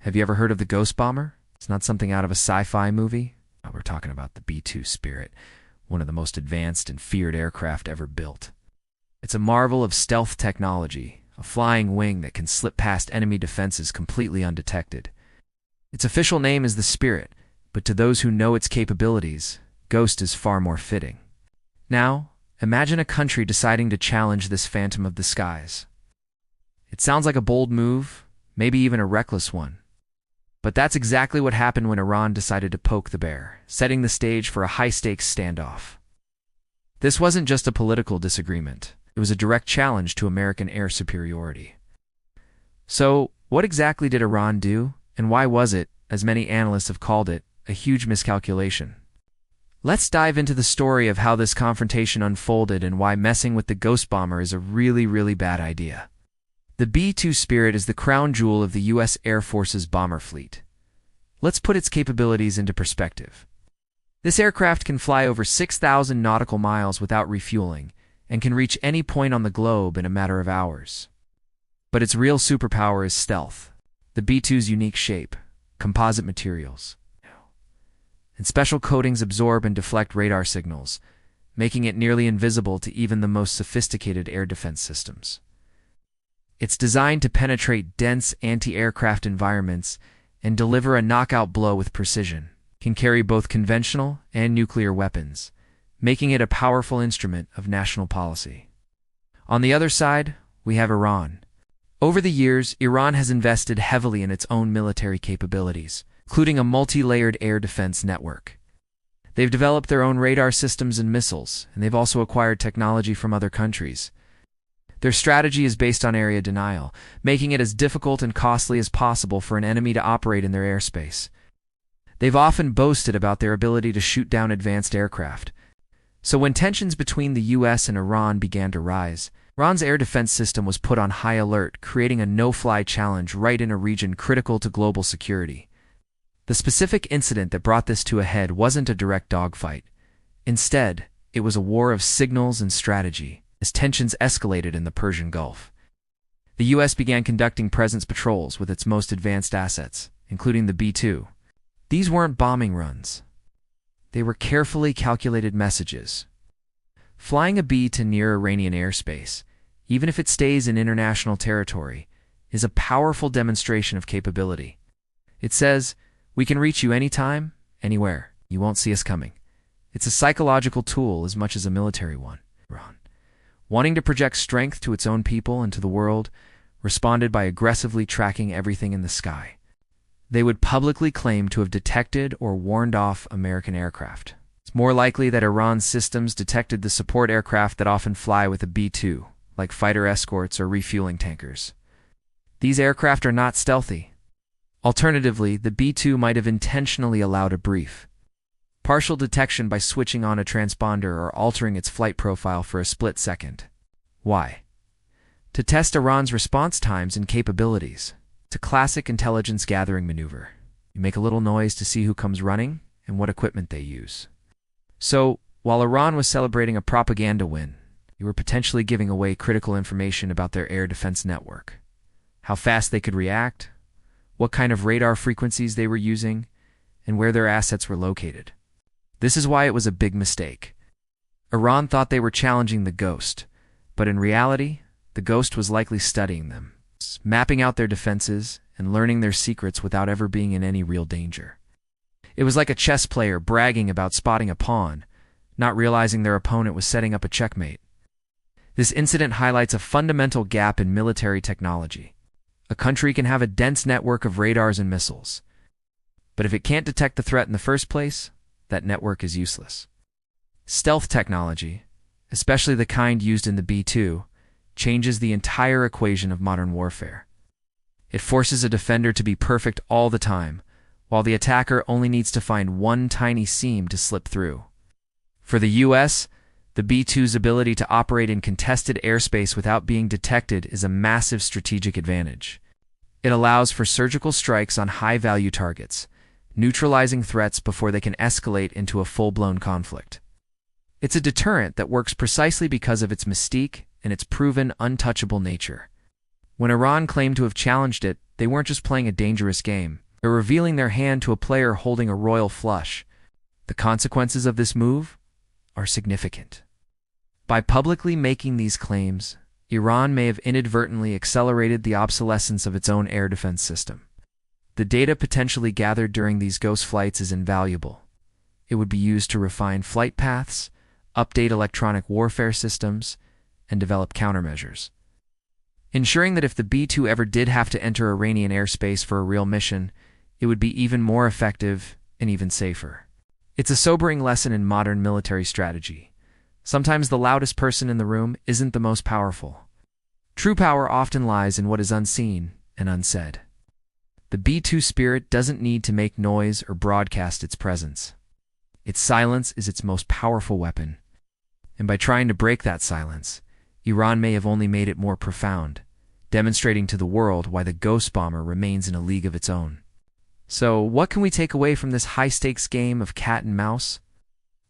Have you ever heard of the Ghost Bomber? It's not something out of a sci-fi movie. No, we're talking about the B-2 Spirit, one of the most advanced and feared aircraft ever built. It's a marvel of stealth technology, a flying wing that can slip past enemy defenses completely undetected. Its official name is the Spirit, but to those who know its capabilities, Ghost is far more fitting. Now, imagine a country deciding to challenge this phantom of the skies. It sounds like a bold move, maybe even a reckless one. But that's exactly what happened when Iran decided to poke the bear, setting the stage for a high-stakes standoff. This wasn't just a political disagreement. It was a direct challenge to American air superiority. So, what exactly did Iran do, and why was it, as many analysts have called it, a huge miscalculation? Let's dive into the story of how this confrontation unfolded and why messing with the Ghost Bomber is a really bad idea. The B-2 Spirit is the crown jewel of the U.S. Air Force's bomber fleet. Let's put its capabilities into perspective. This aircraft can fly over 6,000 nautical miles without refueling and can reach any point on the globe in a matter of hours. But its real superpower is stealth, the B-2's unique shape, composite materials, and special coatings absorb and deflect radar signals, making it nearly invisible to even the most sophisticated air defense systems. It's designed to penetrate dense anti-aircraft environments and deliver a knockout blow with precision. It can carry both conventional and nuclear weapons, making it a powerful instrument of national policy. On the other side, we have Iran. Over the years, Iran has invested heavily in its own military capabilities, including a multi-layered air defense network. They've developed their own radar systems and missiles, and they've also acquired technology from other countries. Their strategy is based on area denial, making it as difficult and costly as possible for an enemy to operate in their airspace. They've often boasted about their ability to shoot down advanced aircraft. So when tensions between the US and Iran began to rise, Iran's air defense system was put on high alert, creating a no-fly challenge right in a region critical to global security. The specific incident that brought this to a head wasn't a direct dogfight. Instead, it was a war of signals and strategy, as tensions escalated in the Persian Gulf. The U.S. began conducting presence patrols with its most advanced assets, including the B-2. These weren't bombing runs. They were carefully calculated messages. Flying a B to near Iranian airspace, even if it stays in international territory, is a powerful demonstration of capability. It says, "We can reach you anytime, anywhere. You won't see us coming." It's a psychological tool as much as a military one. Iran, wanting to project strength to its own people and to the world, responded by aggressively tracking everything in the sky. They would publicly claim to have detected or warned off American aircraft. It's more likely that Iran's systems detected the support aircraft that often fly with a B-2, like fighter escorts or refueling tankers. These aircraft are not stealthy. Alternatively, the B-2 might have intentionally allowed a brief, partial detection by switching on a transponder or altering its flight profile for a split second. Why? To test Iran's response times and capabilities. It's a classic intelligence gathering maneuver. You make a little noise to see who comes running and what equipment they use. So, while Iran was celebrating a propaganda win, you were potentially giving away critical information about their air defense network. How fast they could react, what kind of radar frequencies they were using, and where their assets were located. This is why it was a big mistake. Iran thought they were challenging the Ghost, but in reality, the Ghost was likely studying them, mapping out their defenses and learning their secrets without ever being in any real danger. It was like a chess player bragging about spotting a pawn, not realizing their opponent was setting up a checkmate. This incident highlights a fundamental gap in military technology. A country can have a dense network of radars and missiles, but if it can't detect the threat in the first place, that network is useless. Stealth technology, especially the kind used in the B-2, changes the entire equation of modern warfare. It forces a defender to be perfect all the time, while the attacker only needs to find one tiny seam to slip through. For the U.S., the B-2's ability to operate in contested airspace without being detected is a massive strategic advantage. It allows for surgical strikes on high-value targets, neutralizing threats before they can escalate into a full-blown conflict. It's a deterrent that works precisely because of its mystique and its proven untouchable nature. When Iran claimed to have challenged it, They weren't just playing a dangerous game. They're revealing their hand to a player holding a royal flush. The consequences of this move are significant. By publicly making these claims, Iran may have inadvertently accelerated the obsolescence of its own air defense system. The data potentially gathered during these ghost flights is invaluable. It would be used to refine flight paths, update electronic warfare systems, and develop countermeasures, ensuring that if the B-2 ever did have to enter Iranian airspace for a real mission, it would be even more effective and even safer. It's a sobering lesson in modern military strategy. Sometimes the loudest person in the room isn't the most powerful. True power often lies in what is unseen and unsaid. The B-2 spirit doesn't need to make noise or broadcast its presence. Its silence is its most powerful weapon. And by trying to break that silence, Iran may have only made it more profound, demonstrating to the world why the ghost bomber remains in a league of its own. So, what can we take away from this high-stakes game of cat and mouse?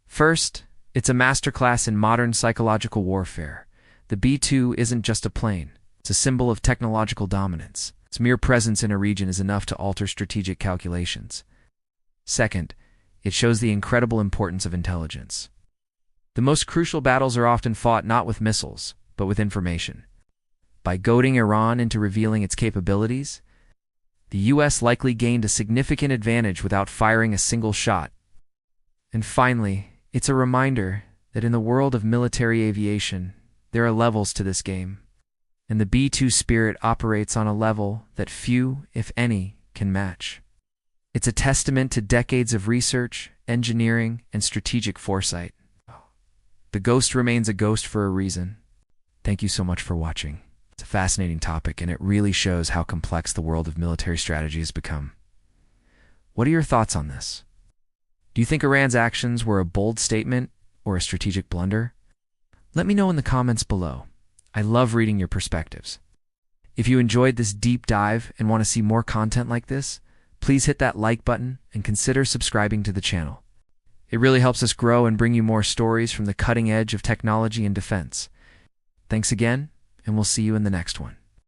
First, it's a masterclass in modern psychological warfare. The B-2 isn't just a plane. It's a symbol of technological dominance. Its mere presence in a region is enough to alter strategic calculations. Second, it shows the incredible importance of intelligence. The most crucial battles are often fought not with missiles, but with information. By goading Iran into revealing its capabilities, the U.S. likely gained a significant advantage without firing a single shot. And finally, it's a reminder that in the world of military aviation, there are levels to this game, and the B-2 spirit operates on a level that few, if any, can match. It's a testament to decades of research, engineering, and strategic foresight. The ghost remains a ghost for a reason. Thank you so much for watching. It's a fascinating topic, and it really shows how complex the world of military strategy has become. What are your thoughts on this? Do you think Iran's actions were a bold statement or a strategic blunder? Let me know in the comments below. I love reading your perspectives. If you enjoyed this deep dive and want to see more content like this, please hit that like button and consider subscribing to the channel. It really helps us grow and bring you more stories from the cutting edge of technology and defense. Thanks again, and we'll see you in the next one.